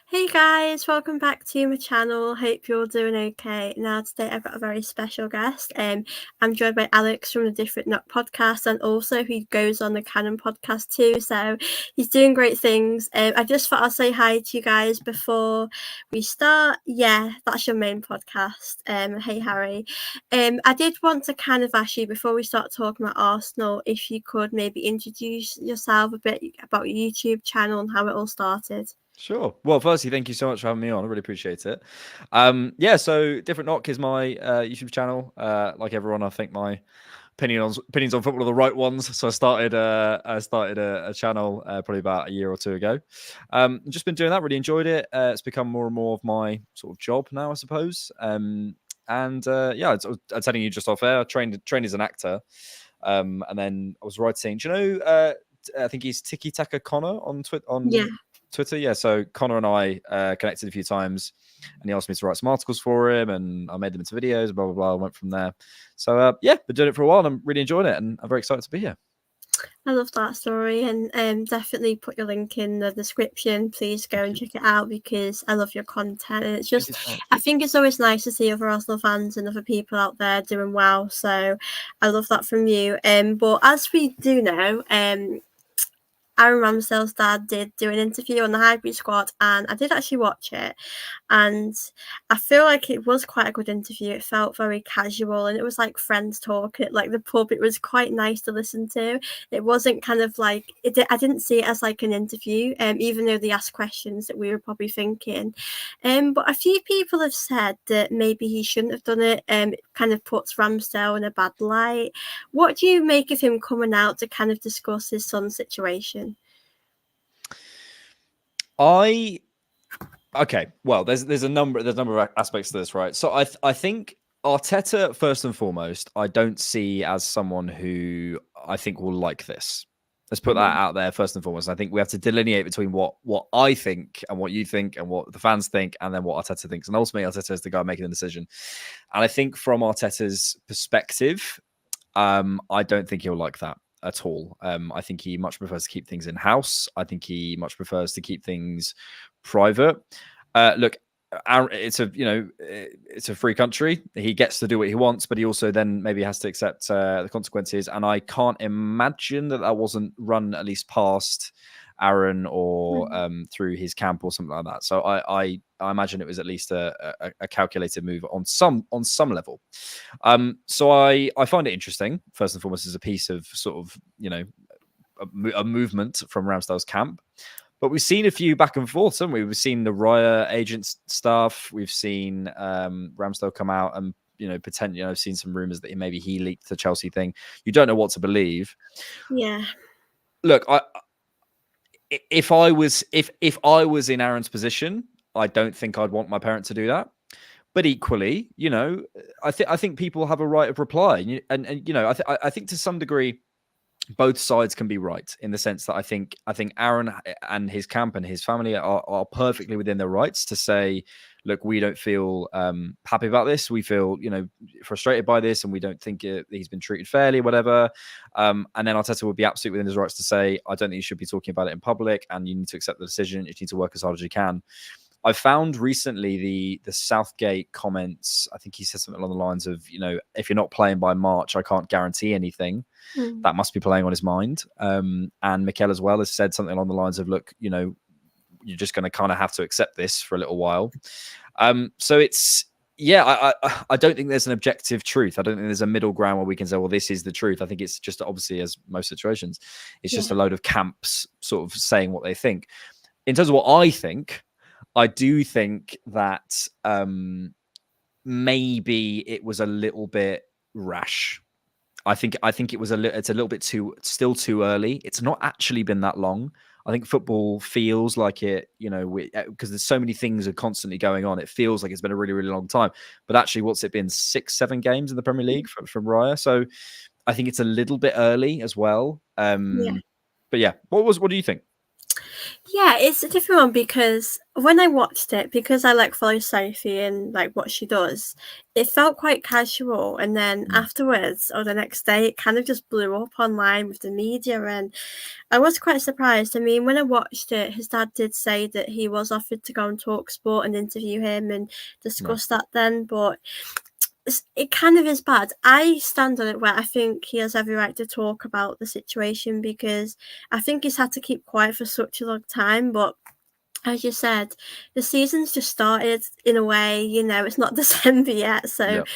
Hey guys, welcome back to my channel. Hope you're doing okay. Now today I've got a very special guest. I'm joined by Alex from the Different Knock podcast, and also he goes on the Canon podcast too. So he's doing great things. I just thought I'd say hi to you guys before we start. Yeah, that's your main podcast. Hey Harry. I did want to kind of ask you before we start talking about Arsenal, if you could maybe introduce yourself a bit about your YouTube channel and how it all started. Sure. Well, firstly, thank you so much for having me on. I really appreciate it. So Different Knock is my YouTube channel. Like everyone, I think my opinions on football are the right ones. So I started a channel probably about a year or two ago. Just been doing that. Really enjoyed it. It's become more and more of my sort of job now, I suppose. I'm telling you just off air. I trained as an actor, and then I was writing. Do you know? I think he's Tiki Taka Connor on Yeah. Twitter. Yeah, so Connor and I connected a few times, and he asked me to write some articles for him, and I made them into videos. Blah blah blah. I went from there. So been doing it for a while, and I'm really enjoying it, and I'm very excited to be here. I love that story, and definitely put your link in the description. Please go and check it out because I love your content. And it's just, I think it's always nice to see other Arsenal fans and other people out there doing well. So I love that from you. But as we do know, Aaron Ramsdale's dad did do an interview on the Highbury squad, and I did actually watch it. And I feel like it was quite a good interview. It felt very casual, and it was like friends talking at like the pub. It was quite nice to listen to. It wasn't kind of like I didn't see it as like an interview, even though they asked questions that we were probably thinking. But a few people have said that maybe he shouldn't have done it. It kind of puts Ramsdale in a bad light. What do you make of him coming out to kind of discuss his son's situation? Okay. Well, there's a number of aspects to this, right? So I think Arteta, first and foremost, I don't see as someone who I think will like this. Let's put that out there first and foremost. I think we have to delineate between what I think and what you think and what the fans think, and then what Arteta thinks. And ultimately, Arteta is the guy making the decision. And I think from Arteta's perspective, I don't think he'll like that at all. I think he much prefers to keep things in house. I think he much prefers to keep things private. Look, it's a free country. He gets to do what he wants, but he also then maybe has to accept the consequences. And I can't imagine that wasn't run at least past Aaron or through his camp or something like that. So I imagine it was at least a calculated move on some level. So I find it interesting, first and foremost, as a piece of sort of, a movement from Ramsdale's camp. But we've seen a few back and forth, haven't we? We've seen the Raya agent stuff. We've seen Ramsdale come out and, potentially, I've seen some rumors that maybe he leaked the Chelsea thing. You don't know what to believe. Yeah. Look, if I was in Aaron's position, I don't think I'd want my parent to do that. But equally, I think people have a right of reply, I think to some degree, both sides can be right in the sense that I think Aaron and his camp and his family are perfectly within their rights to say, look, we don't feel happy about this. We feel, frustrated by this, and we don't think he's been treated fairly, whatever. And then Arteta would be absolutely within his rights to say, I don't think you should be talking about it in public, and you need to accept the decision. You need to work as hard as you can. I found recently the Southgate comments. I think he said something along the lines of, if you're not playing by March, I can't guarantee anything. That must be playing on his mind. And Mikel as well has said something along the lines of, look, you're just going to kind of have to accept this for a little while. So it's, I don't think there's an objective truth. I don't think there's a middle ground where we can say, well, this is the truth. I think it's just, obviously, as most situations, it's just a load of camps sort of saying what they think. In terms of what I think, I do think that maybe it was a little bit rash. I think it's a little bit still too early. It's not actually been that long. I think football feels like it, because there's so many things are constantly going on. It feels like it's been a really, really long time. But actually, what's it been? 6-7 games in the Premier League from Raya. So I think it's a little bit early as well. But yeah, what do you think? Yeah, it's a different one because when I watched it, because I like follow Sophie and like what she does, it felt quite casual. And then afterwards, or the next day, it kind of just blew up online with the media. And I was quite surprised. I mean, when I watched it, his dad did say that he was offered to go on Talk Sport and interview him and Right. discuss that then, but it kind of is bad. I stand on it where I think he has every right to talk about the situation because I think he's had to keep quiet for such a long time. But as you said, the season's just started in a way, it's not December yet. So Yep.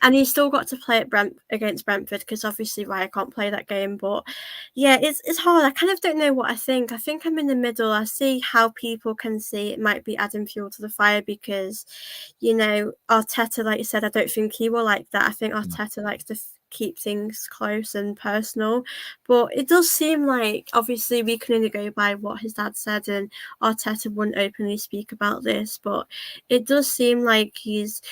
and he's still got to play at against Brentford because obviously Raya can't play that game. But yeah, it's hard. I kind of don't know what I think. I think I'm in the middle. I see how people can see it might be adding fuel to the fire because, Arteta, like you said, I don't think he will like that. I think Arteta likes to keep things close and personal. But it does seem like obviously we can only go by what his dad said, and Arteta wouldn't openly speak about this. But it does seem like he's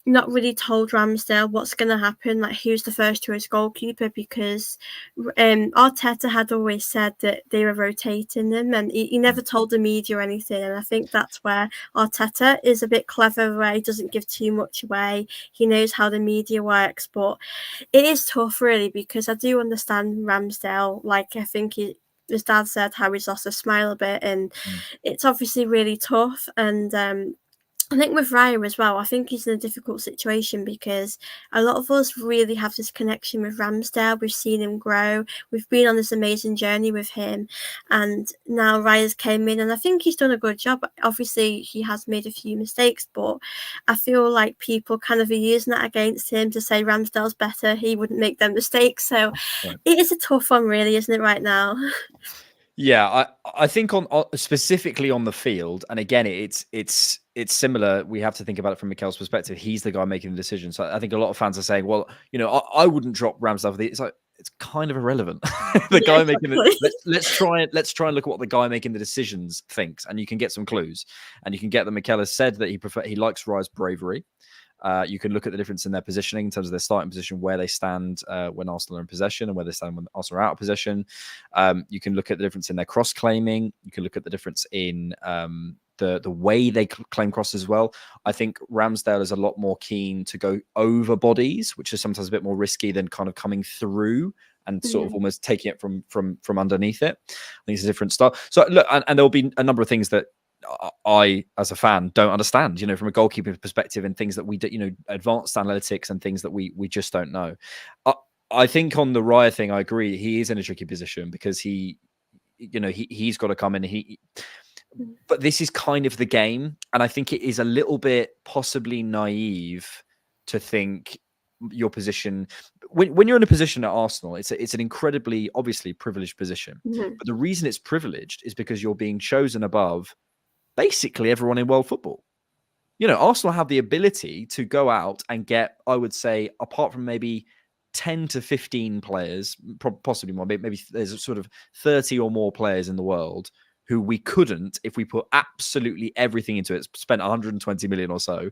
not really told Ramsdale what's going to happen, like who's the first choice goalkeeper, because Arteta had always said that they were rotating them, and he never told the media or anything. And I think that's where Arteta is a bit clever, where he doesn't give too much away. He knows how the media works, but it is tough, really, because I do understand Ramsdale. Like, I think his dad said how he's lost a smile a bit, and it's obviously really tough. And I think with Raya as well, I think he's in a difficult situation because a lot of us really have this connection with Ramsdale. We've seen him grow. We've been on this amazing journey with him. And now Raya's came in, and I think he's done a good job. Obviously, he has made a few mistakes, but I feel like people kind of are using that against him to say Ramsdale's better. He wouldn't make them mistakes. So Right. it is a tough one, really, isn't it, right now? Yeah, I think on specifically on the field, and again, it's similar. We have to think about it from Mikel's perspective. He's the guy making the decision. So I think a lot of fans are saying, "Well, I wouldn't drop Ramsdale for the." It's like it's kind of irrelevant. The Yeah, guy making it. exactly. Let's try and look at what the guy making the decisions thinks, and you can get some clues, and you can get that Mikel has said that he likes Raya's bravery. You can look at the difference in their positioning in terms of their starting position, where they stand when Arsenal are in possession and where they stand when Arsenal are out of possession. You can look at the difference in their cross claiming. You can look at the difference in the way they claim crosses as well. I think Ramsdale is a lot more keen to go over bodies, which is sometimes a bit more risky than kind of coming through and sort of almost taking it from underneath it. I think it's a different style. So look, and there'll be a number of things that I, as a fan, don't understand, from a goalkeeping perspective, and things that we do, advanced analytics and things that we just don't know. I think on the Raya thing, I agree. He is in a tricky position because he's got to come in. But this is kind of the game, and I think it is a little bit possibly naive to think your position when you're in a position at Arsenal, it's an incredibly obviously privileged position. But the reason it's privileged is because you're being chosen above basically everyone in world football. Arsenal have the ability to go out and get, I would say, apart from maybe 10 to 15 players, possibly more, maybe there's a sort of 30 or more players in the world who we couldn't, if we put absolutely everything into it, spent 120 million or so,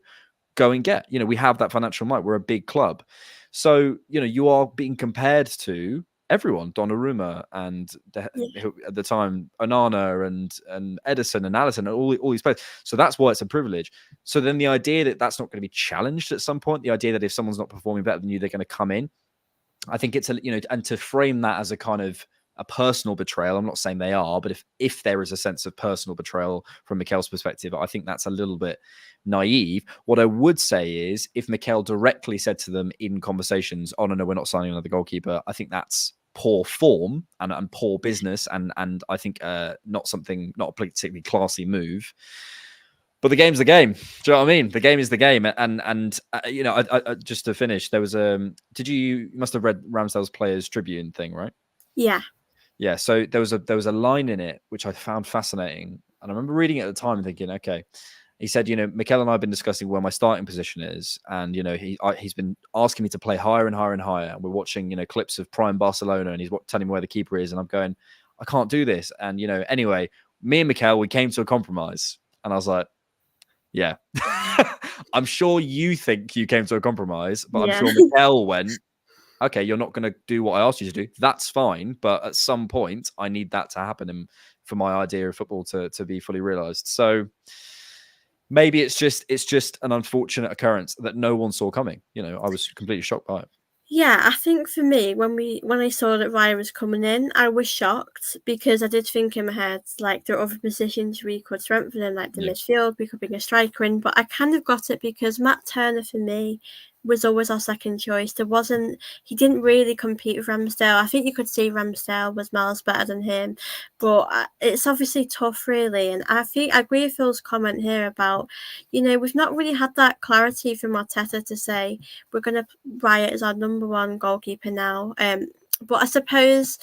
go and get. We have that financial might. We're a big club. So, you are being compared to everyone, Donnarumma and at the time Onana and Edison and Allison and all these players. So that's why it's a privilege. So then the idea that that's not going to be challenged at some point, the idea that if someone's not performing better than you, they're going to come in. I think it's and to frame that as a kind of a personal betrayal. I'm not saying they are, but if there is a sense of personal betrayal from Mikel's perspective, I think that's a little bit naive. What I would say is if Mikel directly said to them in conversations, "Oh no, we're not signing another goalkeeper," I think that's poor form and poor business, and I think not a particularly classy move. But the game's the game. Do you know what I mean? The game is the game. And I just to finish, there was you must have read Ramsdale's Players Tribune thing, right? Yeah. Yeah. So there was a line in it which I found fascinating, and I remember reading it at the time and thinking, okay. He said, Mikel and I have been discussing where my starting position is, and he's been asking me to play higher and higher and higher. And we're watching clips of prime Barcelona, and he's telling me where the keeper is, and I'm going, I can't do this. And anyway, me and Mikel, we came to a compromise, and I was like, yeah. I'm sure you think you came to a compromise, but I'm sure Mikel went, okay, you're not going to do what I asked you to do. That's fine. But at some point, I need that to happen. And for my idea of football to be fully realised. So maybe it's just an unfortunate occurrence that no one saw coming. I was completely shocked by it. Yeah, I think for me, when I saw that Raya was coming in, I was shocked because I did think in my head, like, there are other positions we could strengthen in, like the midfield, we could bring a striker in, but I kind of got it because Matt Turner, for me, was always our second choice. He didn't really compete with Ramsdale. I think you could see Ramsdale was miles better than him, but it's obviously tough, really. And I agree with Phil's comment here about, we've not really had that clarity from Arteta to say we're going to Raya as our number one goalkeeper now. But I suppose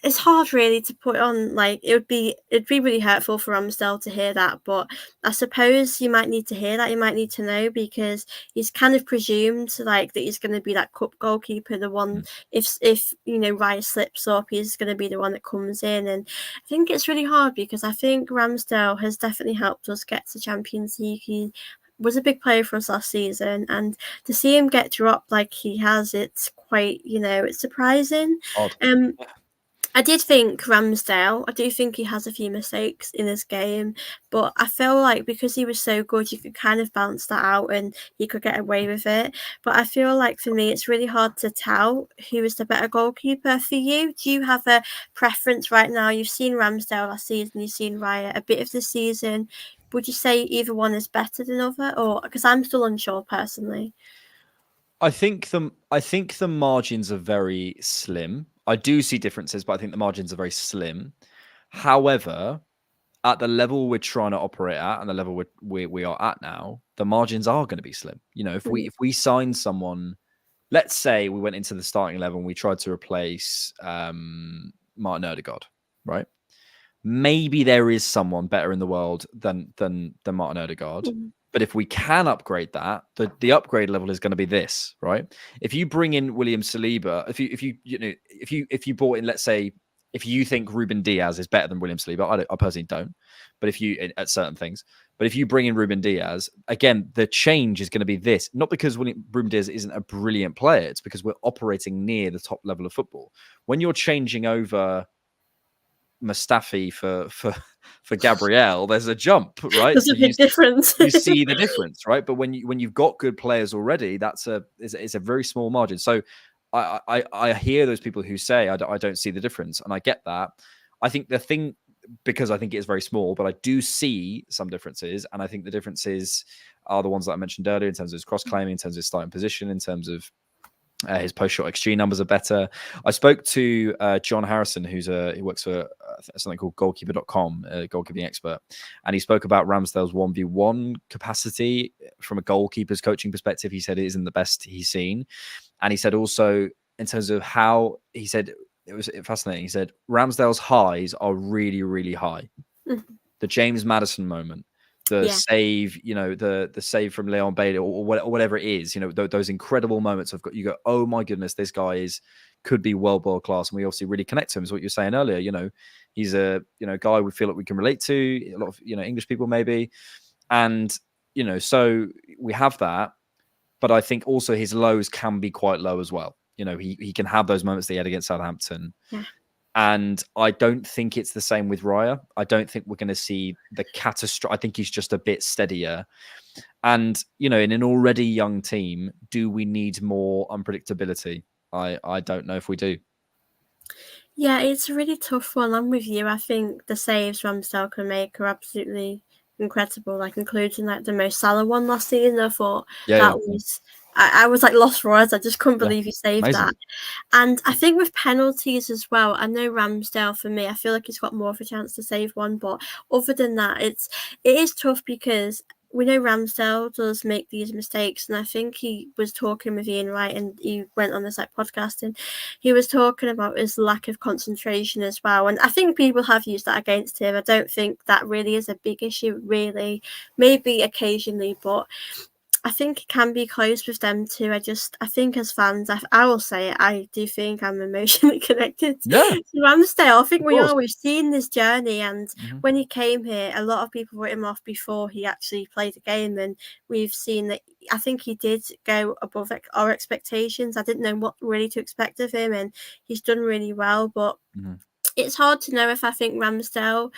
it's hard really to put on, like, it'd be really hurtful for Ramsdale to hear that, but I suppose you might need to hear that, you might need to know, because he's kind of presumed like that he's going to be that cup goalkeeper, the one if Raya slips up, he's going to be the one that comes in. And I think it's really hard because I think Ramsdale has definitely helped us get to Champions League. He was a big player for us last season, and to see him get dropped like he has, it's quite, it's surprising. Odd. I did think Ramsdale, I do think he has a few mistakes in his game, but I feel like because he was so good, you could kind of balance that out and he could get away with it. But I feel like for me, it's really hard to tell who is the better goalkeeper. For you, do you have a preference right now? You've seen Ramsdale last season, you've seen Raya a bit of the season. Would you say either one is better than other, or because I'm still unsure personally? I think the margins are very slim. I do see differences, but I think the margins are very slim. However, at the level we're trying to operate at and the level we are at now, the margins are going to be slim. If we sign someone, let's say we went into the starting 11, we tried to replace Martin Odegaard, right? Maybe there is someone better in the world than Martin Odegaard. But if we can upgrade that, the upgrade level is going to be this, right? If you bring in William Saliba, if you brought in, let's say, if you think Ruben Diaz is better than William Saliba, I personally don't. But if you at certain things, but if you bring in Ruben Diaz, again, the change is going to be this. Not because Ruben Diaz isn't a brilliant player, it's because we're operating near the top level of football. When you're changing over Mustafi for Gabriel, there's a jump, right? There's a big difference. You see the difference, right? But when you've got good players already, it's a very small margin. So I hear those people who say I don't see the difference, and I get that. I think the thing, because I think it is very small, but I do see some differences, and I think the differences are the ones that I mentioned earlier in terms of his cross claiming, in terms of his starting position, in terms of his post-shot XG numbers are better. I spoke to John Harrison, he works for something called goalkeeper.com, a goalkeeping expert. And he spoke about Ramsdale's 1v1 capacity from a goalkeeper's coaching perspective. He said it isn't the best he's seen. And he said also, in terms of how, he said, it was fascinating. He said, Ramsdale's highs are really, really high. The James Maddison moment, the save, the save from Leon Bailey or whatever it is, those incredible moments of you go, oh my goodness, this guy could be world class. And we obviously really connect to him, is what you're saying earlier. He's a, guy we feel like we can relate to, a lot of, English people maybe. And, so we have that, but I think also his lows can be quite low as well. He can have those moments that he had against Southampton. Yeah. And I don't think it's the same with Raya. I don't think we're going to see the catastrophe. I think he's just a bit steadier. And, in an already young team, do we need more unpredictability? I don't know if we do. Yeah, it's a really tough one. I'm with you. I think the saves Ramsdale can make are absolutely incredible, like including like the Mo Salah one last season. I thought was... I was like lost for words. I just couldn't believe he saved that. And I think with penalties as well, I know Ramsdale, for me, I feel like he's got more of a chance to save one. But other than that, it is tough because we know Ramsdale does make these mistakes. And I think he was talking with Ian Wright, and he went on this like podcast, and he was talking about his lack of concentration as well. And I think people have used that against him. I don't think that really is a big issue, really. Maybe occasionally, but I think it can be close with them too. I think as fans, I will say it, I do think I'm emotionally connected to Ramsdale. I think we've seen this journey, and when he came here, a lot of people wrote him off before he actually played the game, and we've seen that I think he did go above our expectations. I didn't know what really to expect of him, and he's done really well, but it's hard to know if I think Ramsdale,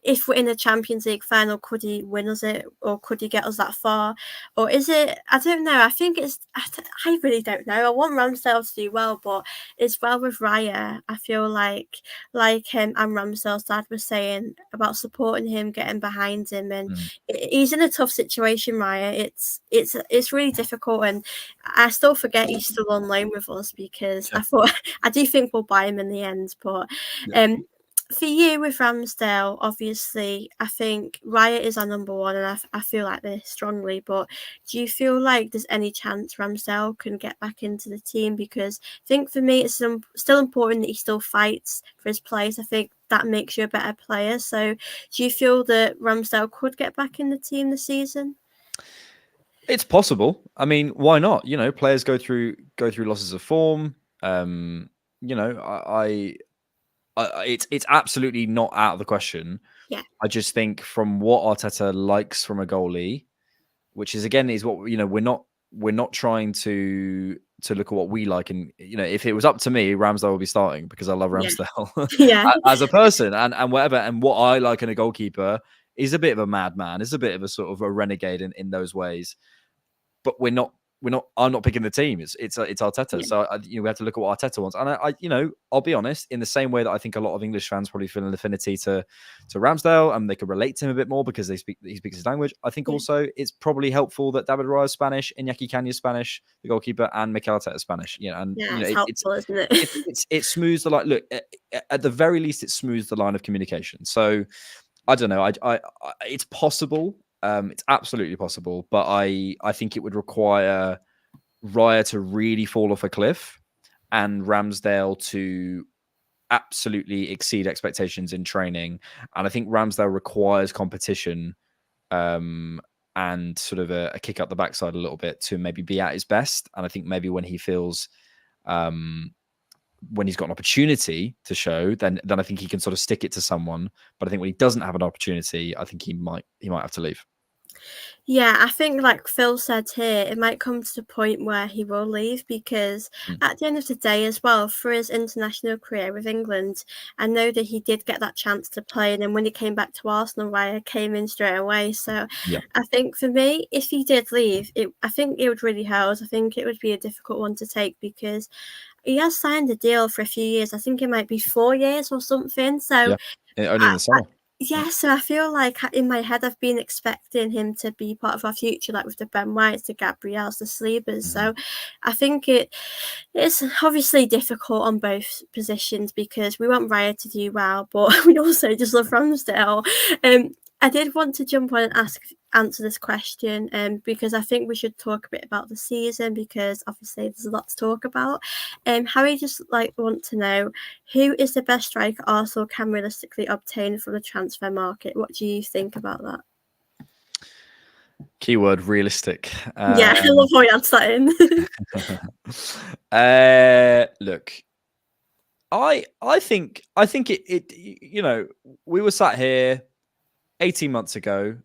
if we're in the Champions League final, could he win us it, or could he get us that far, or is it? I don't know. I think it's. I really don't know. I want Ramsdale to do well, but as well with Raya, I feel like him and Ramsdale's dad was saying about supporting him, getting behind him, and he's in a tough situation, Raya. It's really difficult, and I still forget he's still on loan with us because I do think we'll buy him in the end, but for you with Ramsdale, obviously, I think Raya is our number one, and I feel like this strongly. But do you feel like there's any chance Ramsdale can get back into the team? Because I think for me, it's still important that he still fights for his place. I think that makes you a better player. So do you feel that Ramsdale could get back in the team this season? It's possible. I mean, why not? You know, players go through losses of form. You know, it's absolutely not out of the question. Yeah. I just think from what Arteta likes from a goalie, which is again is what, you know, we're not trying to look at what we like, and you know, if it was up to me, Ramsdale would be starting because I love Ramsdale as a person and whatever. And what I like in a goalkeeper is a bit of a madman, is a bit of a sort of a renegade in those ways. But I'm not picking the team. It's Arteta. So you know, we have to look at what Arteta wants. And I you know, I'll be honest, in the same way that I think a lot of English fans probably feel an affinity to Ramsdale, and they can relate to him a bit more because he speaks his language. I think also it's probably helpful that David Raya is Spanish, Iñaki Canya's Spanish, the goalkeeper, and Mikel Arteta is Spanish. You know, and you know, it's helpful, isn't it? it smooths the line. Look, at the very least, it smooths the line of communication. So I don't know. I it's possible. It's absolutely possible, but I think it would require Raya to really fall off a cliff and Ramsdale to absolutely exceed expectations in training. And I think Ramsdale requires competition and sort of a kick up the backside a little bit to maybe be at his best. And I think maybe when he feels when he's got an opportunity to show, then I think he can sort of stick it to someone. But I think when he doesn't have an opportunity, I think he might have to leave. Yeah, I think like Phil said here, it might come to the point where he will leave because at the end of the day as well, for his international career with England, I know that he did get that chance to play, and then when he came back to Arsenal, Raya came in straight away. So I think for me, if he did leave, I think it would really hurt. I think it would be a difficult one to take because he has signed a deal for a few years. I think it might be 4 years or something. So only in the summer. So I feel like in my head I've been expecting him to be part of our future, like with the Ben Whites, the Gabriels, the Sleepers. So I think it's obviously difficult on both positions because we want Raya to do well, but we also just love Ramsdale. I did want to jump on and answer this question because I think we should talk a bit about the season because obviously there's a lot to talk about. Harry just want to know, who is the best striker Arsenal can realistically obtain from the transfer market? What do you think about that? Keyword realistic. I love how you answer that in. Look, I think it you know, we were sat here 18 months ago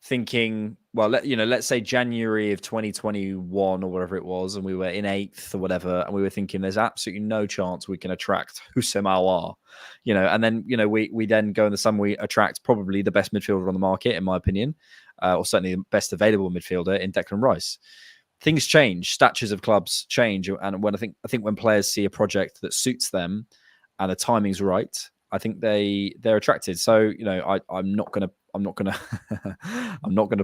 thinking, well, let's say January of 2021 or whatever it was, and we were in 8th or whatever, and we were thinking there's absolutely no chance we can attract Houssem Aouar, you know, and then, you know, we then go in the summer, we attract probably the best midfielder on the market, in my opinion, or certainly the best available midfielder in Declan Rice. Things change, statures of clubs change, and when I think when players see a project that suits them and the timing's right, I think they're attracted. So, you know, I'm not gonna I'm not gonna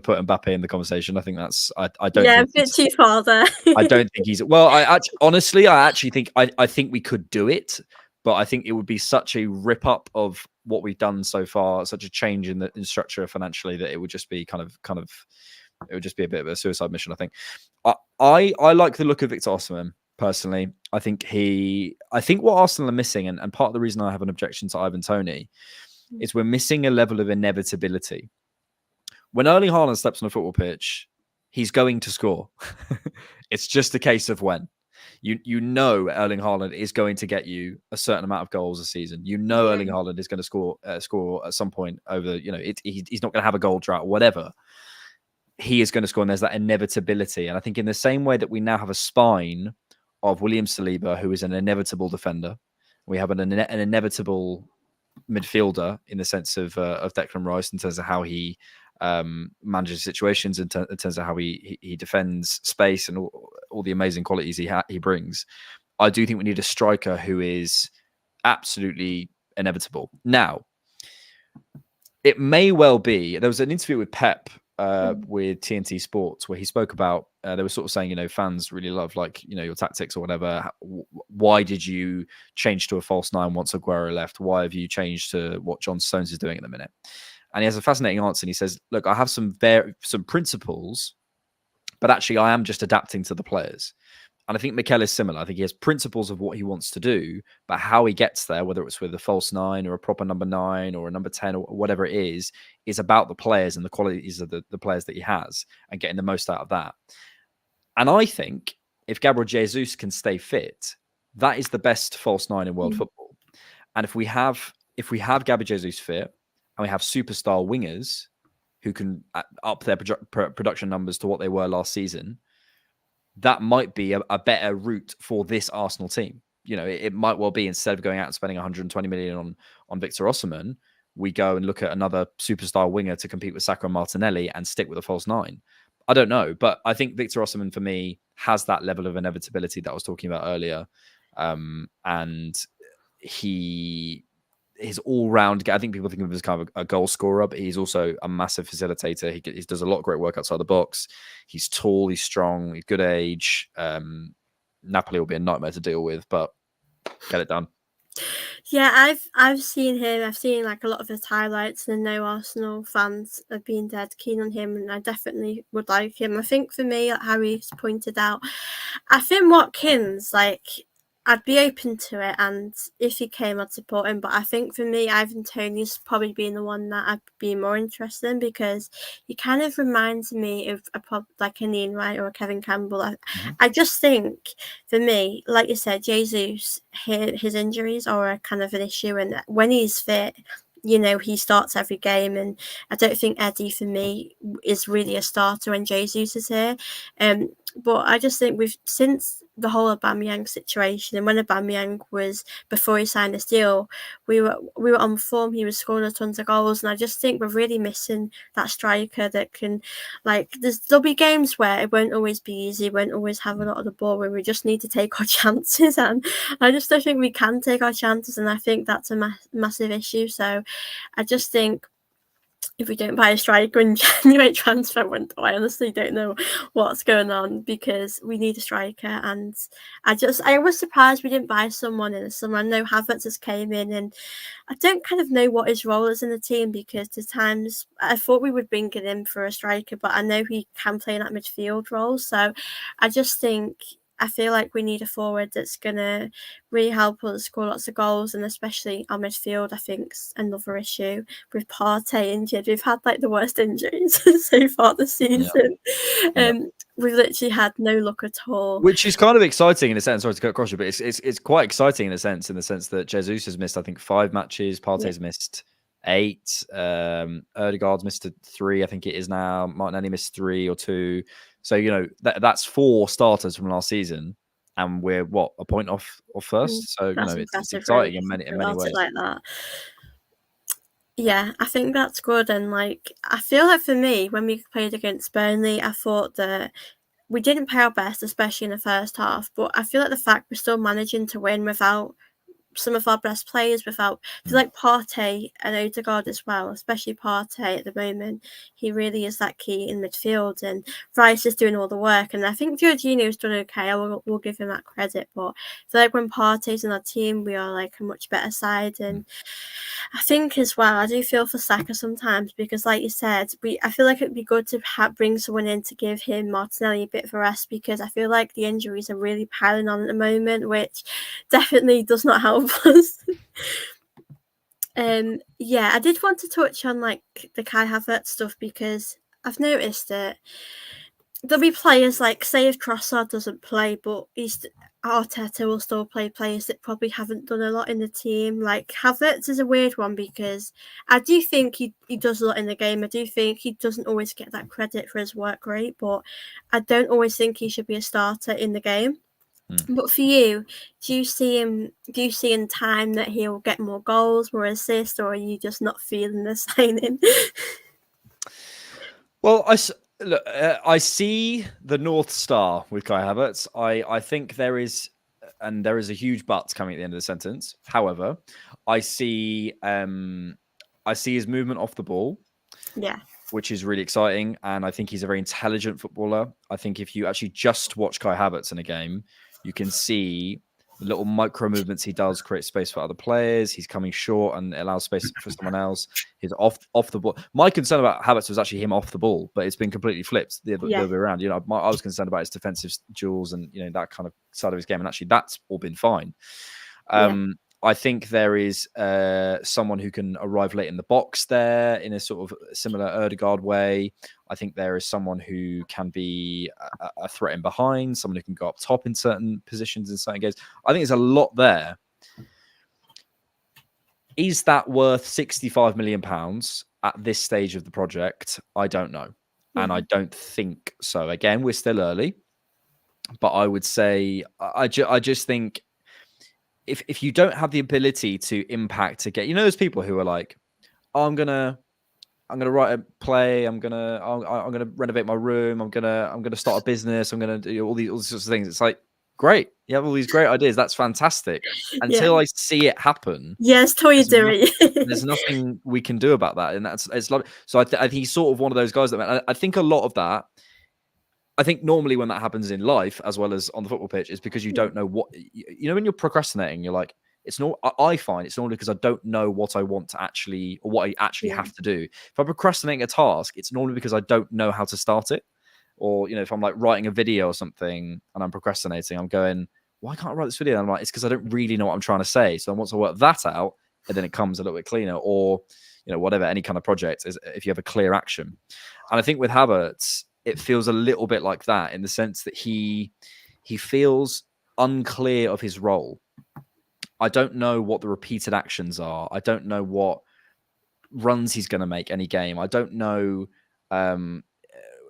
put Mbappe in the conversation. I think that's I don't. Yeah, a bit too far there. I don't think he's well. I actually think I think we could do it, but I think it would be such a rip up of what we've done so far, such a change in the structure financially that it would just be kind of it would just be a bit of a suicide mission. I think. I like the look of Victor Osimhen. Personally, I think what Arsenal are missing, and part of the reason I have an objection to Ivan Toney, is we're missing a level of inevitability. When Erling Haaland steps on a football pitch, he's going to score. It's just a case of when. You know Erling Haaland is going to get you a certain amount of goals a season. You know Erling Haaland is going to score at some point over. You know, he's not going to have a goal drought or whatever. He is going to score, and there's that inevitability. And I think in the same way that we now have a spine of William Saliba, who is an inevitable defender, We have an inevitable midfielder in the sense of Declan Rice in terms of how he manages situations, in terms of how he defends space and all the amazing qualities he brings. I do think we need a striker who is absolutely inevitable. Now, it may well be, there was an interview with Pep with TNT Sports where he spoke about, they were sort of saying, fans really love your tactics or whatever. Why did you change to a false nine once Aguero left? Why have you changed to what John Stones is doing at the minute? And he has a fascinating answer. And he says, look, I have some principles, but actually I am just adapting to the players. And I think Mikel is similar. I think he has principles of what he wants to do, but how he gets there, whether it's with a false nine or a proper number 9 or a number 10 or whatever it is about the players and the qualities of the players that he has and getting the most out of that. And I think if Gabriel Jesus can stay fit, that is the best false nine in world football. And if we have Gabriel Jesus fit and we have superstar wingers who can up their production numbers to what they were last season, that might be a better route for this Arsenal team. It might well be, instead of going out and spending 120 million on Victor Osimhen, we go and look at another superstar winger to compete with Saka and Martinelli and stick with a false nine. I don't know, but I think Victor Osimhen for me has that level of inevitability that I was talking about earlier, and his all-round, I think people think of him as kind of a goal scorer, but he's also a massive facilitator. He does a lot of great work outside the box. He's tall, he's strong, he's good age. Napoli will be a nightmare to deal with, but get it done. Yeah, I've seen him. I've seen a lot of his highlights, and I know Arsenal fans have been dead keen on him, and I definitely would like him. I think for me, like Harry's pointed out, I think Watkins, I'd be open to it, and if he came, I'd support him. But I think for me, Ivan Toney's probably been the one that I'd be more interested in, because he kind of reminds me of an Ian Wright or a Kevin Campbell. I just think, for me, like you said, Jesus, his injuries are a kind of an issue, and when he's fit, he starts every game, and I don't think Eddie, for me, is really a starter when Jesus is here. But I just think since the whole Aubameyang situation, and when Aubameyang was, before he signed this deal, we were on form. He was scoring a tons of goals, and I just think we're really missing that striker that can, there'll be games where it won't always be easy, won't always have a lot of the ball, where we just need to take our chances, and I just don't think we can take our chances, and I think that's a massive issue. So I just think, if we don't buy a striker in January transfer window, I honestly don't know what's going on, because we need a striker. And I was surprised we didn't buy someone in the summer. I know Havertz has came in, and I don't kind of know what his role is in the team, because there's times I thought we would bring it in for a striker, but I know he can play in that midfield role. So I just think, I feel like we need a forward that's going to really help us score lots of goals, and especially our midfield, I think, is another issue. With Partey injured, we've had the worst injuries so far this season. Yeah. We've literally had no luck at all. Which is kind of exciting in a sense. Sorry to cut across you, but it's quite exciting in the sense that Jesus has missed, I think, 5 matches. Partey's missed 8. Ødegaard's missed 3, I think it is now. Martinelli missed 3 or 2. So, that's 4 starters from last season, and we're a point off first. So, it's exciting in many ways. Like that. Yeah, I think that's good. And I feel like, for me, when we played against Burnley, I thought that we didn't play our best, especially in the first half. But I feel like the fact we're still managing to win without some of our best players, without Partey and Ødegaard as well, especially Partey at the moment. He really is that key in midfield, and Rice is doing all the work. And I think Jorginho's done okay. We'll give him that credit. But I feel like when Partey's in our team, we are a much better side. And I think as well, I do feel for Saka sometimes, because like you said, I feel like it'd be good to bring someone in to give him, Martinelli, a bit of a rest, because I feel like the injuries are really piling on at the moment, which definitely does not help us. Yeah, I did want to touch on the Kai Havertz stuff, because I've noticed that there'll be players, say if Trossard doesn't play, but Arteta will still play players that probably haven't done a lot in the team. Havertz is a weird one, because I do think he does a lot in the game. I do think he doesn't always get that credit for his work rate, but I don't always think he should be a starter in the game. But for you, do you see in time that he'll get more goals, more assists, or are you just not feeling the signing? Well, I see the North Star with Kai Havertz. I think there is a huge but coming at the end of the sentence. However, I see his movement off the ball. Yeah. Which is really exciting. And I think he's a very intelligent footballer. I think if you actually just watch Kai Havertz in a game, you can see the little micro movements he does create space for other players. He's coming short and allows space for someone else. He's off the ball. My concern about Havertz was actually him off the ball, but it's been completely flipped the other way around. You know, I was concerned about his defensive duels and, you know, that kind of side of his game. And actually that's all been fine. I think there is someone who can arrive late in the box there in a sort of similar Erdegaard way. I think there is someone who can be a threat in behind, someone who can go up top in certain positions in certain games. I think there's a lot there. Is that worth £65 million at this stage of the project? I don't know. And I don't think so. Again, we're still early. But I would say, I just think, if you don't have the ability to impact to get, you know, those people who are like, oh, I'm gonna write a play, I'm gonna renovate my room, I'm gonna start a business, I'm gonna do all these sorts of things. It's like, great, you have all these great ideas, that's fantastic. Until I see it happen, yes, till you do it. There's nothing we can do about that, and it's lovely. So I think he's sort of one of those guys that I think a lot of that. I think normally when that happens in life as well as on the football pitch is because you don't know what, you know, when you're procrastinating, you're like, it's not, I find it's normally because I don't know what I want to actually, or what I actually have to do. If I'm procrastinating a task, it's normally because I don't know how to start it. Or, you know, if I'm like writing a video or something and I'm procrastinating, I'm going, why can't I write this video? And I'm like, it's because I don't really know what I'm trying to say. So once I work that out, and then it comes a little bit cleaner, or, you know, whatever, any kind of project is if you have a clear action. And I think with Havertz, it feels a little bit like that in the sense that he feels unclear of his role. I don't know what the repeated actions are. I don't know what runs he's going to make any game. I don't know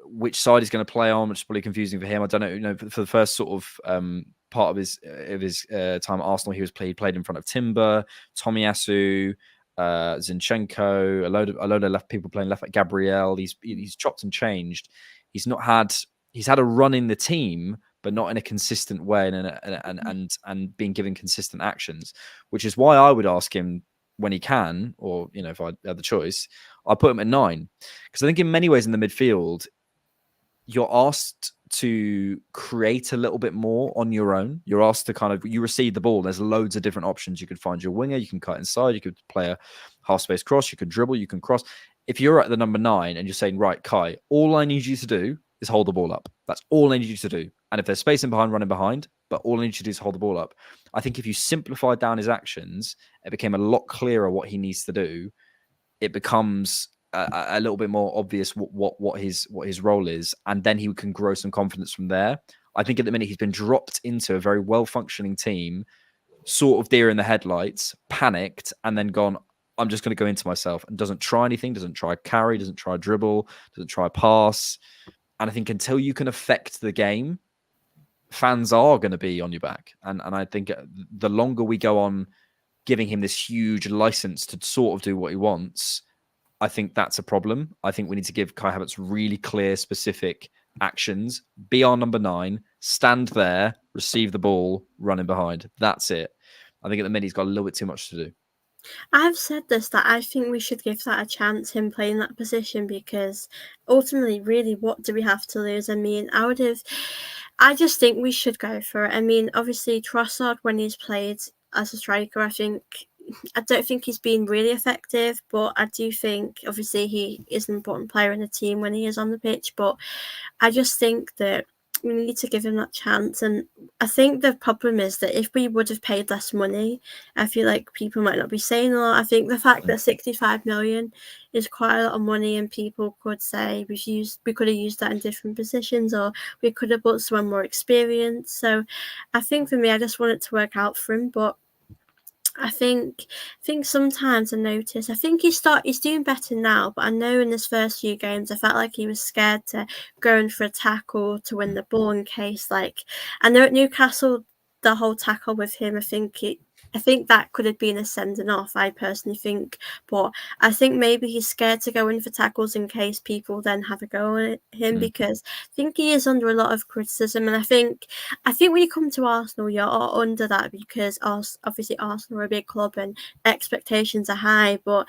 which side he's going to play on, which is probably confusing for him. I don't know. You know, for the first sort of part of his time at Arsenal, he played in front of Timber, Tomiyasu, Zinchenko, a load of left people playing left, like Gabriel. He's chopped and changed. He's had a run in the team, but not in a consistent way, and being given consistent actions, which is why I would ask him when he can, or, you know, if I had the choice, I'd put him at 9, because I think in many ways in the midfield, you're asked to create a little bit more on your own. You're asked to kind of, you receive the ball. There's loads of different options. You could find your winger. You can cut inside. You could play a half space cross. You could dribble. You can cross. If you're at the number 9 and you're saying, right, Kai, all I need you to do is hold the ball up. That's all I need you to do. And if there's space in behind, running behind, but all I need you to do is hold the ball up. I think if you simplified down his actions, it became a lot clearer what he needs to do. It becomes a little bit more obvious what his role is, and then he can grow some confidence from there. I think at the minute he's been dropped into a very well-functioning team, sort of deer in the headlights, panicked, and then gone, I'm just going to go into myself, and doesn't try anything, doesn't try carry, doesn't try dribble, doesn't try pass. And I think until you can affect the game, fans are going to be on your back. And I think the longer we go on giving him this huge license to sort of do what he wants, I think that's a problem. I think we need to give Kai Havertz really clear, specific actions. Be our number 9, stand there, receive the ball, running behind. That's it. I think at the minute he's got a little bit too much to do. I've said this, that I think we should give that a chance, him playing that position, because ultimately, really, what do we have to lose? I mean, I just think we should go for it. I mean, obviously, Trossard, when he's played as a striker, I don't think he's been really effective, but I do think, obviously, he is an important player in the team when he is on the pitch, but I just think that we need to give him that chance. And I think the problem is that if we would have paid less money, I feel like people might not be saying a lot. I think the fact that 65 million is quite a lot of money, and people could say we could have used that in different positions, or we could have bought someone more experienced. So I think for me, I just want it to work out for him. But I think sometimes I notice. I think he's doing better now, but I know in his first few games I felt like he was scared to go in for a tackle to win the ball in case, like, I know at Newcastle the whole tackle with him. I think that could have been a sending off. I personally think, but I think maybe he's scared to go in for tackles in case people then have a go at him, because I think he is under a lot of criticism, and I think when you come to Arsenal, you're under that because obviously Arsenal are a big club and expectations are high. But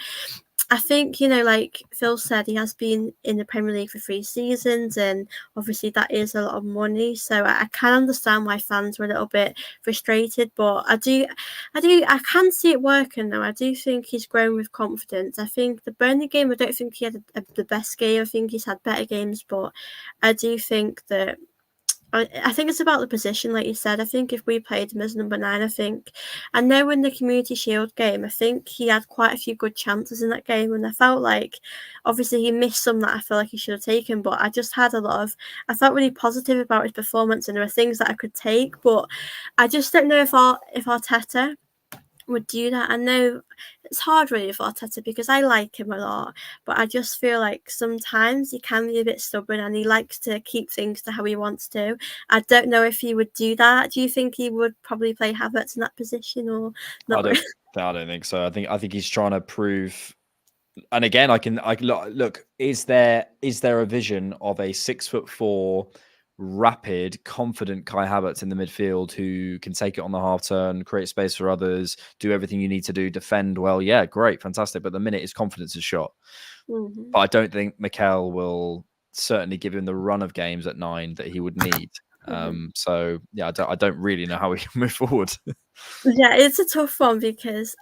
I think, like Phil said, he has been in the Premier League for 3 seasons, and obviously that is a lot of money. So I can understand why fans were a little bit frustrated, but I can see it working though. I do think he's grown with confidence. I think the Burnley game, I don't think he had the best game. I think he's had better games, but I do think that I think it's about the position, like you said. I think if we played him as number 9, I know in the Community Shield game, I think he had quite a few good chances in that game, and I felt like, obviously, he missed some that I feel like he should have taken, but I just had I felt really positive about his performance, and there were things that I could take, but I just don't know if Arteta would do that. I know it's hard really for Arteta because I like him a lot, but I just feel like sometimes he can be a bit stubborn and he likes to keep things to how he wants to. I don't know if he would do that. Do you think he would probably play Havertz in that position or not? I don't think so. I think he's trying to prove. And again, I look. Is there a vision of a 6'4", rapid, confident Kai Havertz in the midfield who can take it on the half turn, create space for others, do everything you need to do, defend well? Yeah, great, fantastic. But the minute his confidence is shot. Mm-hmm. But I don't think Mikel will certainly give him the run of games at 9 that he would need. So yeah, I don't really know how we can move forward. Yeah, it's a tough one because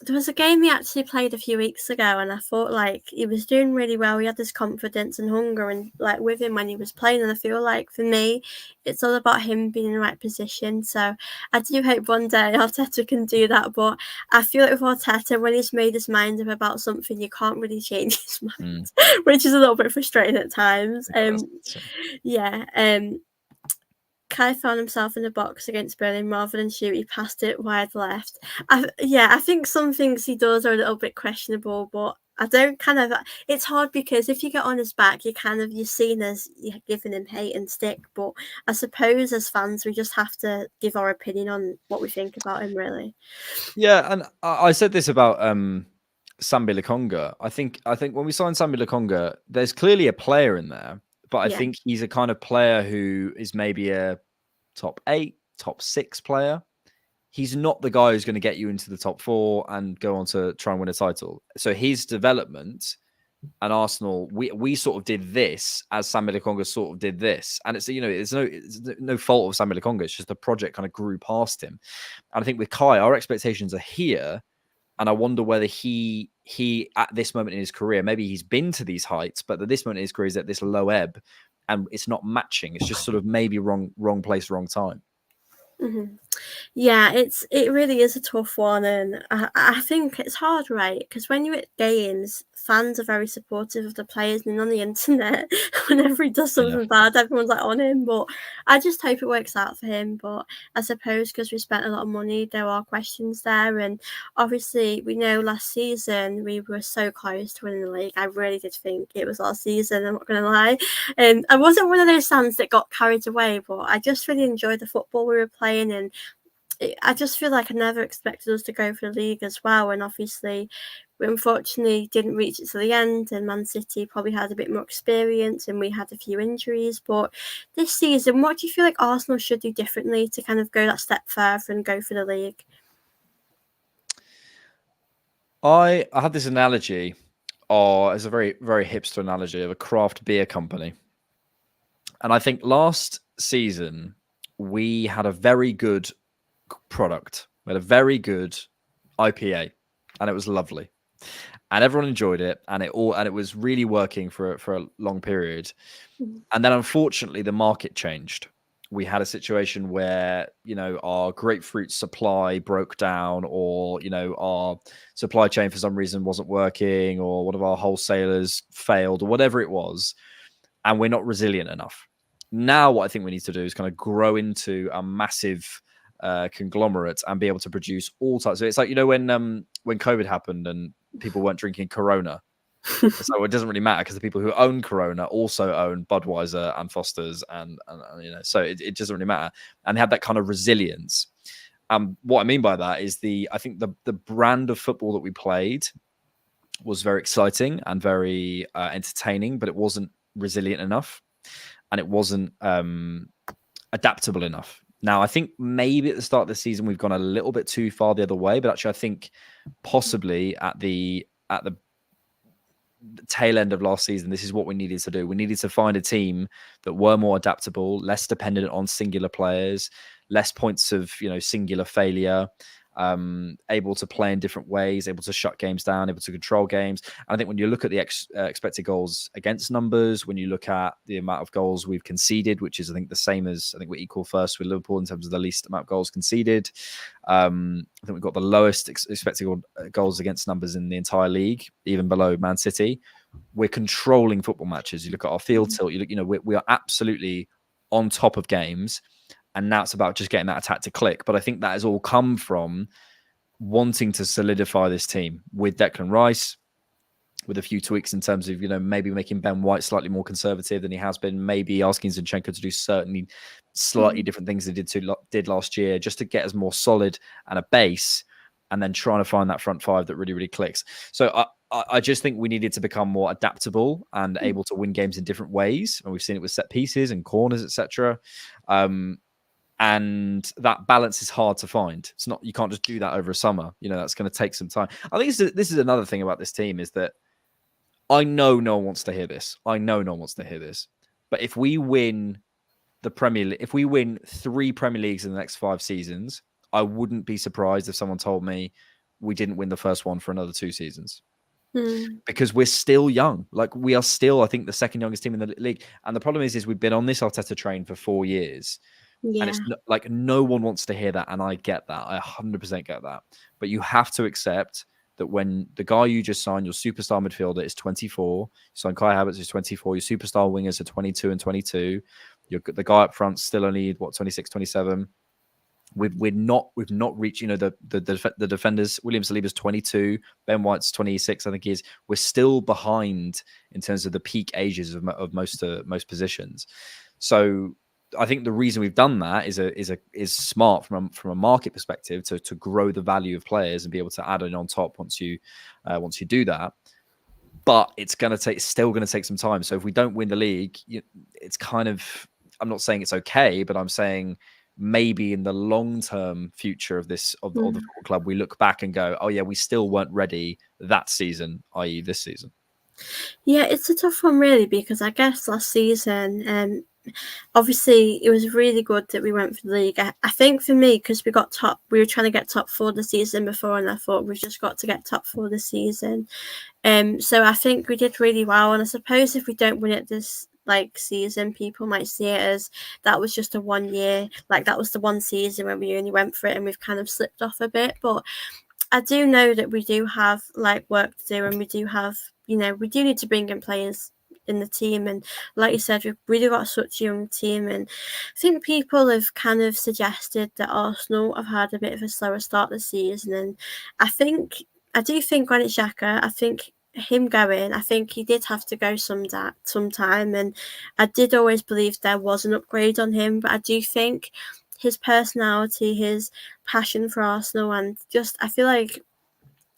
there was a game he actually played a few weeks ago, and I thought like he was doing really well. He had this confidence and hunger, and like with him when he was playing. And I feel like for me, it's all about him being in the right position. So I do hope one day Arteta can do that. But I feel like with Arteta, when he's made his mind up about something, you can't really change his mind, which is a little bit frustrating at times. Yeah. Kai found himself in the box against Burnley rather than shoot. He passed it wide left. I think some things he does are a little bit questionable, but I don't it's hard because if you get on his back, you're seen as you're giving him hate and stick. But I suppose as fans, we just have to give our opinion on what we think about him, really. Yeah, and I said this about Sambi Lokonga. I think when we signed Sambi Lokonga, there's clearly a player in there, but I think he's a kind of player who is maybe a top 8, top 6 player. He's not the guy who's going to get you into the top 4 and go on to try and win a title. So his development and Arsenal, we sort of did this as Sambi Lokonga sort of did this. And it's no fault of Sambi Lokonga. It's just the project kind of grew past him. And I think with Kai, our expectations are here. And I wonder whether he at this moment in his career, maybe he's been to these heights, but at this moment in his career is at this low ebb, and it's not matching. It's just sort of maybe wrong place, wrong time. Mm-hmm. Yeah, it really is a tough one, and I think it's hard, right? Because when you're at games, fans are very supportive of the players, and on the internet, whenever he does something bad, everyone's like on him. But I just hope it works out for him. But I suppose because we spent a lot of money, there are questions there, and obviously we know last season we were so close to winning the league. I really did think it was our season. I'm not going to lie, and I wasn't one of those fans that got carried away, but I just really enjoyed the football we were playing, and I just feel like I never expected us to go for the league as well. And obviously, we unfortunately didn't reach it to the end. And Man City probably had a bit more experience and we had a few injuries. But this season, what do you feel like Arsenal should do differently to kind of go that step further and go for the league? I had this analogy, it's a very, very hipster analogy of a craft beer company. And I think last season, we had a very good product. We had a very good IPA, and it was lovely, and everyone enjoyed it, and it was really working for a long period. And then, unfortunately, the market changed. We had a situation where our grapefruit supply broke down, or our supply chain for some reason wasn't working, or one of our wholesalers failed, or whatever it was, and we're not resilient enough. Now, what I think we need to do is kind of grow into a massive conglomerate and be able to produce all types. So it's like, when COVID happened and people weren't drinking Corona. So it doesn't really matter because the people who own Corona also own Budweiser and Foster's, and so it doesn't really matter. And they had that kind of resilience. What I mean by that is I think the brand of football that we played was very exciting and very entertaining, but it wasn't resilient enough, and it wasn't adaptable enough. Now, I think maybe at the start of the season we've gone a little bit too far the other way, but actually I think possibly at the tail end of last season, this is what we needed to do. We needed to find a team that were more adaptable, less dependent on singular players, less points of singular failure, able to play in different ways, able to shut games down, able to control games. And I think when you look at the expected goals against numbers, when you look at the amount of goals we've conceded, which is I think the same as I think we're equal first with Liverpool in terms of the least amount of goals conceded. I think we've got the lowest expected goals against numbers in the entire league, even below Man City. We're controlling football matches. You look at our field tilt. You look, we are absolutely on top of games. And now it's about just getting that attack to click. But I think that has all come from wanting to solidify this team with Declan Rice, with a few tweaks in terms of, maybe making Ben White slightly more conservative than he has been, maybe asking Zinchenko to do certainly slightly different things they did last year, just to get us more solid and a base, and then trying to find that front five that really, really clicks. So I just think we needed to become more adaptable and able to win games in different ways. And we've seen it with set pieces and corners, etc. And that balance is hard to find. It's not, you can't just do that over a summer. That's going to take some time. I think this is another thing about this team is that I know no one wants to hear this. But if we win the Premier League, if we win 3 Premier Leagues in the next 5 seasons, I wouldn't be surprised if someone told me we didn't win the first one for another 2 seasons. Because we're still young. Like, we are still, I think, the second youngest team in the league. And the problem is we've been on this Arteta train for 4 years. Yeah. And it's like no one wants to hear that. And I get that. I 100% get that. But you have to accept that when the guy you just signed, your superstar midfielder, is 24, you signed Kai Havertz, who's 24, your superstar wingers are 22 and 22, the guy up front still only, 26, 27. We've not reached, the defenders. William Saliba's 22, Ben White's 26, I think he is. We're still behind in terms of the peak ages of most positions. So I think the reason we've done that is smart from a market perspective to grow the value of players and be able to add it on top once you do that. But it's still going to take some time. So if we don't win the league, it's kind of, I'm not saying it's okay, but I'm saying maybe in the long-term future of the football club, we look back and go, oh yeah, we still weren't ready that season, i.e. this season. Yeah, it's a tough one really, because I guess last season, obviously it was really good that we went for the league. I think for me, because we were trying to get top 4 the season before, and I thought we've just got to get top 4 this season. So I think we did really well, and I suppose if we don't win it this season, people might see it as that was just a 1 year, that was the one season where we only went for it and we've kind of slipped off a bit. But I do know that we do have work to do, and we do have, we do need to bring in players in the team. And like you said, we've really got such a young team, and I think people have kind of suggested that Arsenal have had a bit of a slower start this season. And I do think Granit Xhaka, I think him going, I think he did have to go sometime, and I did always believe there was an upgrade on him. But I do think his personality, his passion for Arsenal, and just, I feel like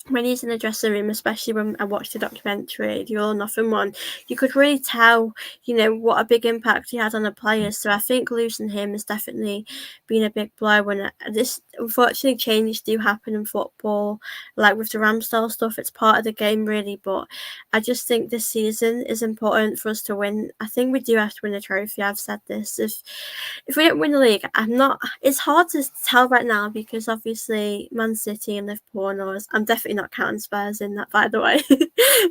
when he's in the dressing room, especially when I watched the documentary, the All or Nothing one, you could really tell, what a big impact he had on the players. So I think losing him has definitely been a big blow. And this, unfortunately, changes do happen in football. With the Ramsdale stuff, it's part of the game, really. But I just think this season is important for us to win. I think we do have to win a trophy. I've said this. If we don't win the league, it's hard to tell right now, because obviously Man City and Liverpool and us, I'm definitely not counting Spurs in that, by the way.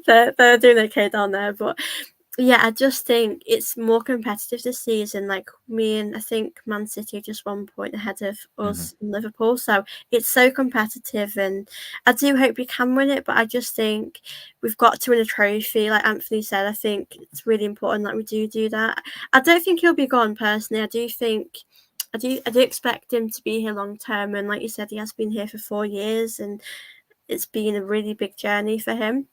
they're doing okay down there. But yeah, I just think it's more competitive this season. Me and I think Man City are just 1 point ahead of us in Liverpool. So it's so competitive, and I do hope we can win it. But I just think we've got to win a trophy. Like Anthony said, I think it's really important that we do that. I don't think he'll be gone personally. I do think I do expect him to be here long term, and like you said, he has been here for 4 years, and it's been a really big journey for him.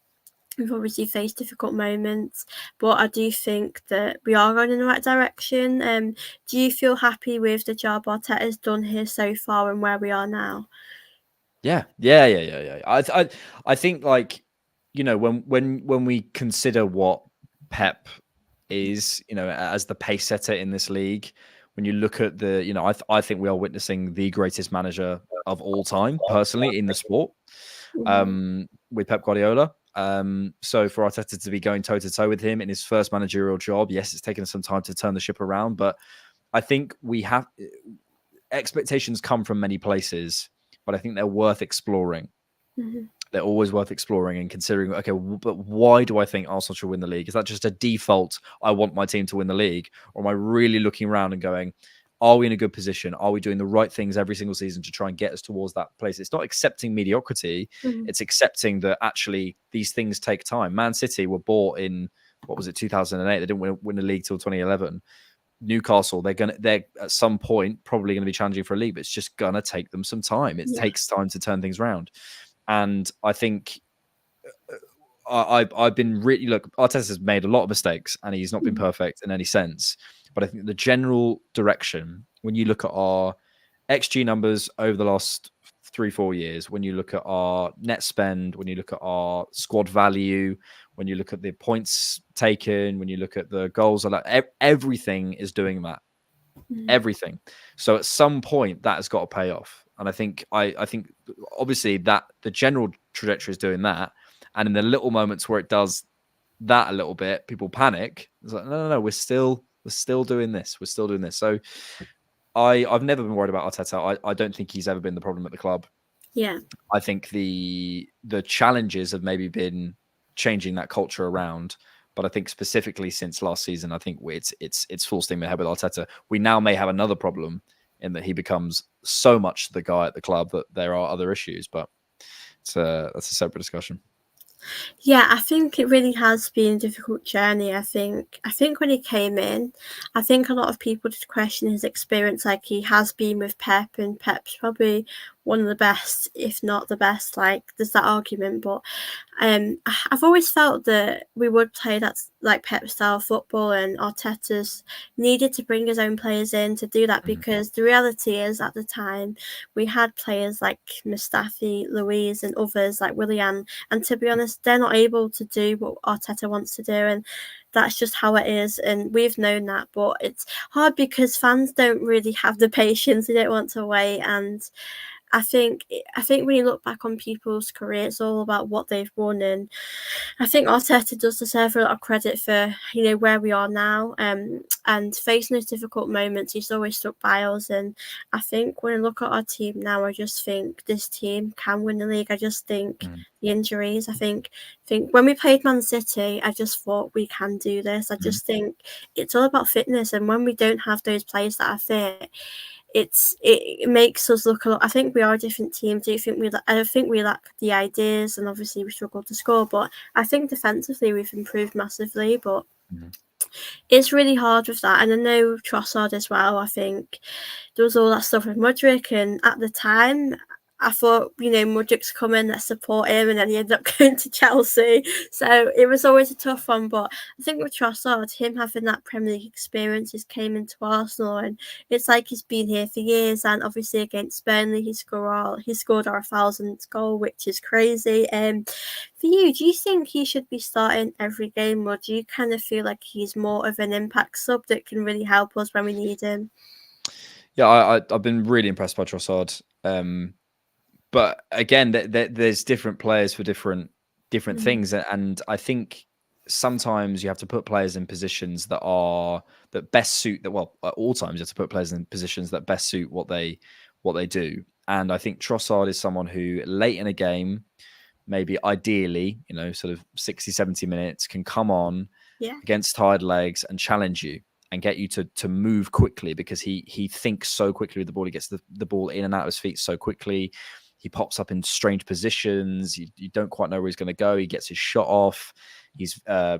We've obviously faced difficult moments, but I do think that we are going in the right direction. Do you feel happy with the job Arteta's done here so far and where we are now? Yeah. I think, like, you know, when we consider what Pep is, you know, as the pace setter in this league, when you look at the, you know, I think we are witnessing the greatest manager of all time, personally, in the sport, with Pep Guardiola. So for Arteta to be going toe to toe with him in his first managerial job, yes, it's taken some time to turn the ship around, but I think we have expectations come from many places, but I think they're worth exploring. Mm-hmm. They're always worth exploring and considering. Okay, but why do I think Arsenal should win the league? Is that just a default? I want my team to win the league, or am I really looking around and going, are we in a good position? Are we doing the right things every single season to try and get us towards that place? It's not accepting mediocrity. Mm-hmm. It's accepting that actually these things take time. Man City were bought in, what was it, 2008? They didn't win the league till 2011. Newcastle, they're at some point probably going to be challenging for a league, but it's just going to take them some time. It takes time to turn things around. And I think I've been really, look, Arteta's made a lot of mistakes and he's not been perfect in any sense. But I think the general direction, when you look at our XG numbers over the last 3-4 years, when you look at our net spend, when you look at our squad value, when you look at the points taken, when you look at the goals, everything is doing that. Everything. So at some point that has got to pay off. And I think obviously that the general trajectory is doing that. And in the little moments where it does that a little bit, people panic. It's like, no, we're still doing this. We're still doing this. So I've never been worried about Arteta. I don't think he's ever been the problem at the club. Yeah. I think the challenges have maybe been changing that culture around. But I think specifically since last season, I think it's full steam ahead with Arteta. We now may have another problem in that he becomes so much the guy at the club that there are other issues. But that's a separate discussion. Yeah, I think it really has been a difficult journey. I think when he came in, I think a lot of people did question his experience. Like, he has been with Pep, and Pep's probably one of the best, if not the best. Like, there's that argument, but I've always felt that we would play that like Pep style football, and Arteta's needed to bring his own players in to do that, because the reality is at the time we had players like Mustafi, Louise, and others like Willian, and to be honest, they're not able to do what Arteta wants to do, and that's just how it is, and we've known that. But it's hard because fans don't really have the patience; they don't want to wait, and I think when you look back on people's career, it's all about what they've won, and I think Arteta does deserve a lot of credit for, you know, where we are now, and facing those difficult moments. He's always stuck by us, and I think when I look at our team now, I just think this team can win the league. I just think the injuries. I think when we played Man City, I just thought we can do this. I just think it's all about fitness, and when we don't have those players that are fit, it makes us look a lot. I think we are a different team. I think we lack the ideas, and obviously we struggle to score. But I think defensively we've improved massively. But it's really hard with that. And I know Trossard as well. I think there was all that stuff with Mudryk, and at the time I thought, you know, Mudryk's coming, let's support him, and then he ended up going to Chelsea. So it was always a tough one. But I think with Trossard, him having that Premier League experience, he's came into Arsenal, and it's like he's been here for years. And obviously against Burnley, he scored our 1,000th goal, which is crazy. For you, do you think he should be starting every game, or do you kind of feel like he's more of an impact sub that can really help us when we need him? Yeah, I've been really impressed by Trossard. But again, there's different players for different things, and I think sometimes you have to put players in positions that best suit that. Well, at all times you have to put players in positions that best suit what they do. And I think Trossard is someone who late in a game, maybe ideally, you know, sort of 60, 70 minutes, can come on against tired legs and challenge you and get you to move quickly, because he thinks so quickly with the ball. He gets the ball in and out of his feet so quickly. He pops up in strange positions. You don't quite know where he's going to go. He gets his shot off. He's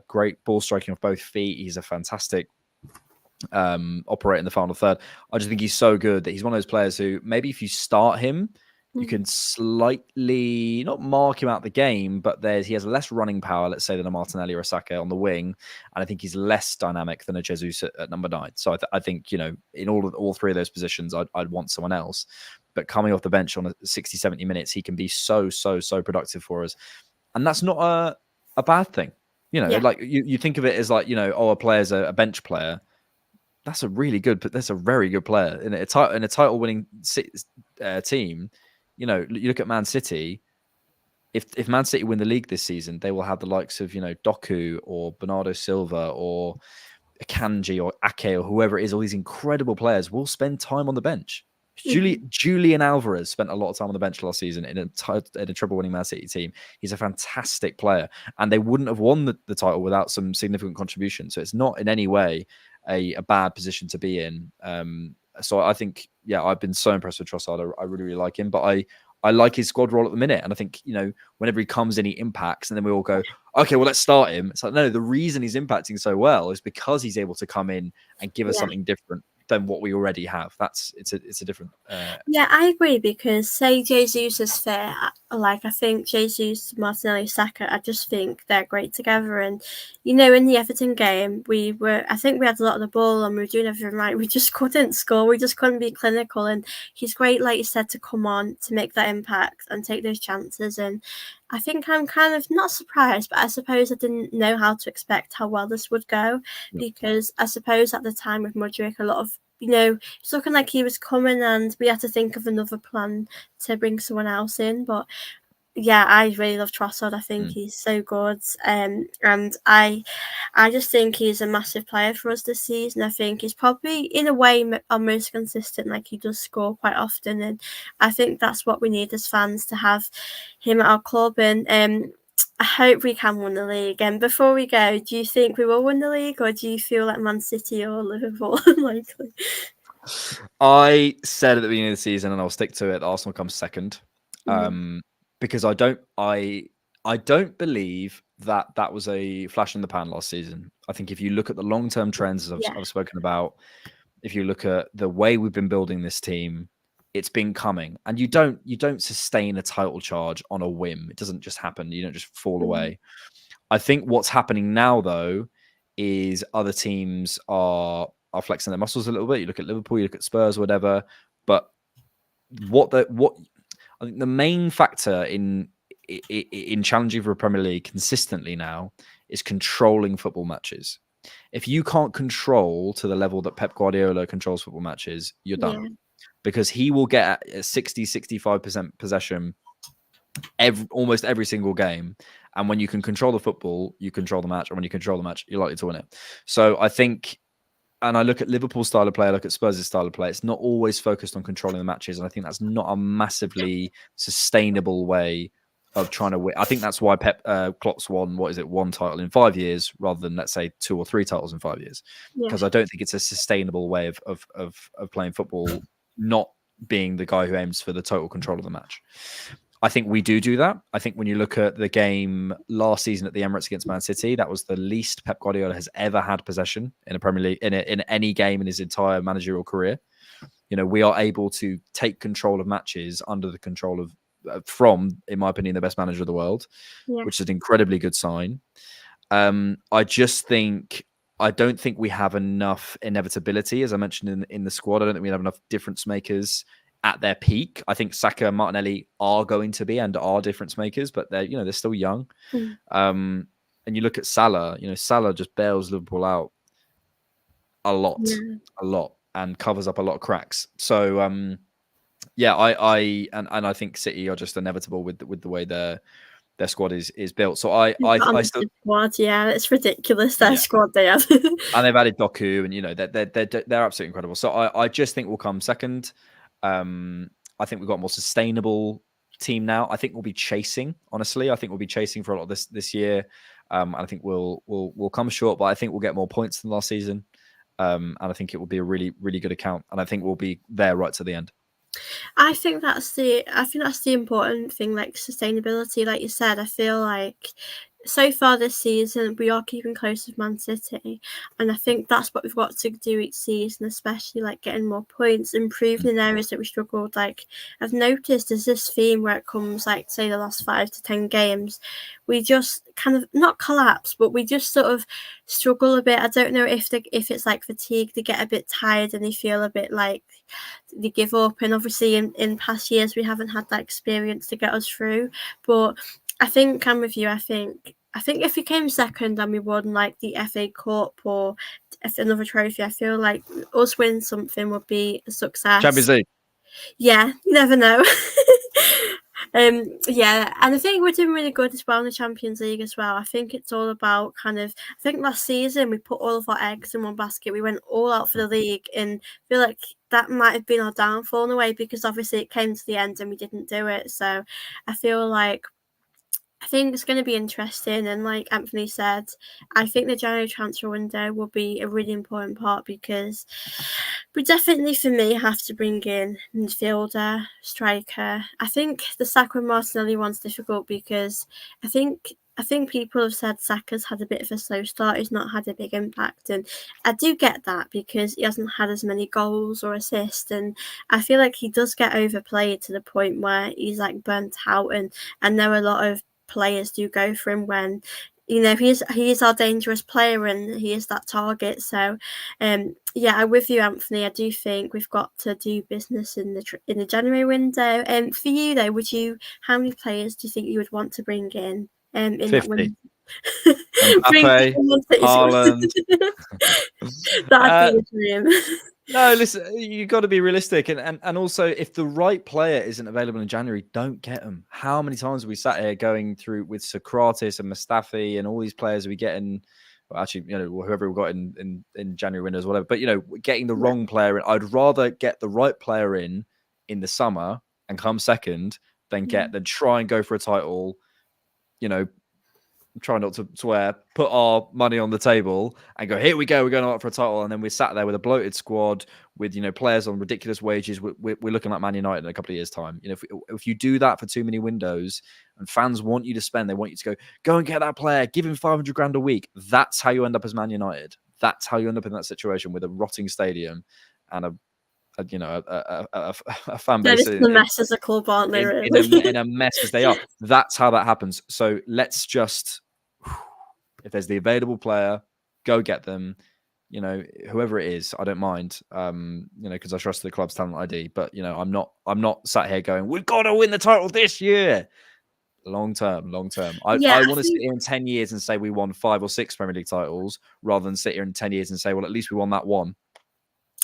great ball striking off both feet. He's a fantastic operate in the final third. I just think he's so good that he's one of those players who maybe if you start him, you can slightly not mark him out the game, but he has less running power, let's say, than a Martinelli or a Saka on the wing, and I think he's less dynamic than a Jesus at number 9. So I think in all three of those positions, I'd want someone else. But coming off the bench on 60, 70 minutes, he can be so productive for us, and that's not a bad thing. Like you think of it as like a player's a bench player. That's a very good player in a title-winning team. You look at Man City. If Man City win the league this season, they will have the likes of Doku or Bernardo Silva or Akanji or Ake or whoever it is. All these incredible players will spend time on the bench. Julian Alvarez spent a lot of time on the bench last season in a treble-winning Man City team. He's a fantastic player, and they wouldn't have won the title without some significant contribution. So it's not in any way a bad position to be in. So I think, I've been so impressed with Trossard. I really, really like him, but I like his squad role at the minute. And I think, whenever he comes in, he impacts, and then we all go, okay, well, let's start him. It's like, no, the reason he's impacting so well is because he's able to come in and give us something different than what we already have. It's a different. Yeah, I agree, because say Jesus is fair. Like, I think Jesus, Martinelli, Saka, I just think they're great together. And in the Everton game, I think we had a lot of the ball and we were doing everything right. We just couldn't score. We just couldn't be clinical. And he's great, like you said, to come on to make that impact and take those chances. And I think I'm kind of not surprised, but I suppose I didn't know how to expect how well this would go, because I suppose at the time with Mudryk, a lot of it's looking like he was coming, and we had to think of another plan to bring someone else in. But yeah, I really love Trossard. I think he's so good, and I just think he's a massive player for us this season. I think he's probably, in a way, our most consistent. Like, he does score quite often, and I think that's what we need as fans, to have him at our club. And I hope we can win the league. And before we go, do you think we will win the league, or do you feel like Man City or Liverpool unlikely? I said at the beginning of the season, and I'll stick to it, Arsenal comes second, because I don't believe that was a flash in the pan last season. I think if you look at the long-term trends, as I've spoken about, if you look at the way we've been building this team, it's been coming, and you don't sustain a title charge on a whim. It doesn't just happen. You don't just fall away. I think what's happening now, though, is other teams are flexing their muscles a little bit. You look at Liverpool, you look at Spurs, whatever. But what I think the main factor in challenging for a Premier League consistently now is controlling football matches. If you can't control to the level that Pep Guardiola controls football matches, you're done. Because he will get a 60-65% possession almost every single game. And when you can control the football, you control the match. And when you control the match, you're likely to win it. So I think, and I look at Liverpool's style of play, I look at Spurs' style of play, it's not always focused on controlling the matches. And I think that's not a massively sustainable way of trying to win. I think that's why Pep Klopp's won, one title in 5 years rather than, let's say, 2 or 3 titles in 5 years. Because I don't think it's a sustainable way of playing football, not being the guy who aims for the total control of the match. I think we do that. I think when you look at the game last season at the Emirates against Man City, that was the least Pep Guardiola has ever had possession in a Premier League, in any game in his entire managerial career. We are able to take control of matches under the control of, in my opinion, the best manager of the world, which is an incredibly good sign. I don't think we have enough inevitability, as I mentioned in the squad. I don't think we have enough difference makers at their peak. I think Saka and Martinelli are going to be and are difference makers, but they're still young. And you look at Salah, Salah just bails Liverpool out a lot, and covers up a lot of cracks. So I think City are just inevitable with the way their squad is built. So I still squad, it's ridiculous, their squad they have. And they've added Doku, and they're absolutely incredible. So I just think we'll come second. I think we've got a more sustainable team now. I think we'll be chasing, honestly. I think we'll be chasing for a lot of this year. And I think we'll come short, but I think we'll get more points than last season. And I think it will be a really, really good account. And I think we'll be there right to the end. I think that's the important thing, like sustainability. Like you said, I feel like so far this season, we are keeping close with Man City, and I think that's what we've got to do each season, especially like getting more points, improving in areas that we struggled. Like I've noticed there's this theme where it comes like say the last 5 to 10 games, we just kind of not collapse, but we just sort of struggle a bit. I don't know if it's like fatigue, they get a bit tired and they feel a bit like they give up. And obviously in past years we haven't had that experience to get us through, but I think I'm with you. I think if we came second and we won like the FA Cup or another trophy, I feel like us winning something would be a success. Champions League. Yeah, you never know. Yeah, and I think we're doing really good as well in the Champions League as well. I think it's all about kind of. I think last season we put all of our eggs in one basket. We went all out for the league, and I feel like that might have been our downfall in a way because obviously it came to the end and we didn't do it. So I feel like. I think it's going to be interesting, and like Anthony said, I think the January transfer window will be a really important part because we definitely, for me, have to bring in midfielder, striker. I think the Saka and Martinelli one's difficult because I think people have said Saka's had a bit of a slow start. He's not had a big impact, and I do get that because he hasn't had as many goals or assists, and I feel like he does get overplayed to the point where he's like burnt out, and I know a lot of players do go for him when he is our dangerous player and he is that target. So yeah, I'm with you, Anthony. I do think we've got to do business in the January window. For you though, how many players do you think you would want to bring in 50. that window? Mbappe, Haaland. That'd be a dream. No, listen, you got to be realistic, and also if the right player isn't available in January, don't get them. How many times have we sat here going through with Socrates and Mustafi and all these players we get in? Well, actually, whoever we got in January windows, whatever. But getting the wrong player in. I'd rather get the right player in the summer and come second than try and go for a title. Try not to swear, put our money on the table and go, here we go, we're going out for a title. And then we're sat there with a bloated squad with, players on ridiculous wages. We're looking like Man United in a couple of years' time. If you do that for too many windows and fans want you to spend, they want you to go and get that player, give him 500 grand a week. That's how you end up as Man United. That's how you end up in that situation with a rotting stadium and a fan base. They're just a mess as a club, aren't they? Really? In a mess as they are. That's how that happens. So let's just, if there's the available player, go get them. Whoever it is, I don't mind. Because I trust the club's talent ID. But I'm not sat here going, we've got to win the title this year. Long term. I want to sit here in 10 years and say we won 5 or 6 Premier League titles, rather than sit here in 10 years and say, well, at least we won that one.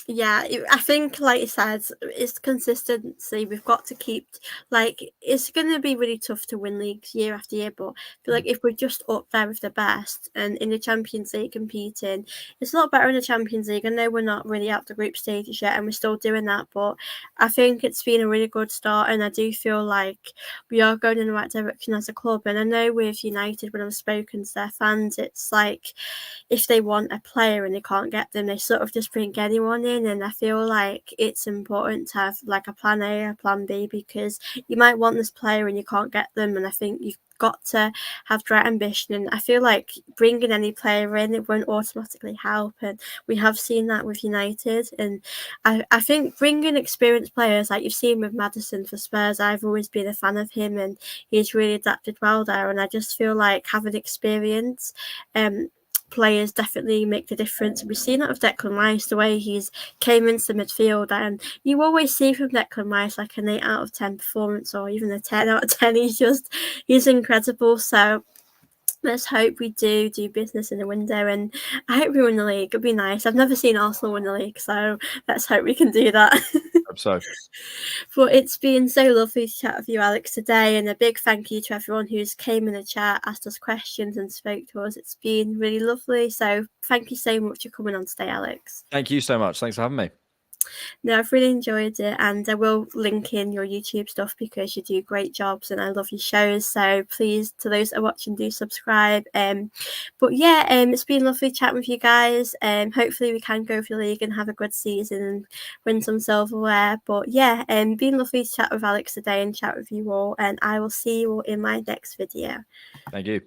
Yeah, I think, like you said, it's consistency. We've got to keep, it's going to be really tough to win leagues year after year, but I feel like if we're just up there with the best and in the Champions League competing, it's a lot better in the Champions League. I know we're not really out the group stages yet and we're still doing that, but I think it's been a really good start, and I do feel like we are going in the right direction as a club. And I know with United, when I've spoken to their fans, it's like if they want a player and they can't get them, they sort of just bring anyone in. And I feel like it's important to have like a plan A, a plan B, because you might want this player and you can't get them. And I think you've got to have great ambition. And I feel like bringing any player in, it won't automatically help. And we have seen that with United. And I think bringing experienced players, like you've seen with Maddison for Spurs, I've always been a fan of him and he's really adapted well there. And I just feel like having experience, players definitely make the difference. We've seen that with Declan Rice, the way he's came into the midfield, and you always see from Declan Rice like an 8 out of 10 performance or even a 10 out of 10. He's incredible. So let's hope we do business in the window, and I hope we win the league. It'd be nice. I've never seen Arsenal win the league, so let's hope we can do that. Hope so. But it's been so lovely to chat with you, Alex, today, and a big thank you to everyone who's came in the chat, asked us questions and spoke to us. It's been really lovely. So thank you so much for coming on today, Alex. Thank you so much. Thanks for having me. No, I've really enjoyed it, and I will link in your YouTube stuff because you do great jobs and I love your shows. So please, to those that are watching, do subscribe. But yeah, it's been lovely chatting with you guys. Hopefully we can go for the league and have a good season and win some silverware. But yeah, been lovely to chat with Alex today and chat with you all, and I will see you all in my next video. Thank you.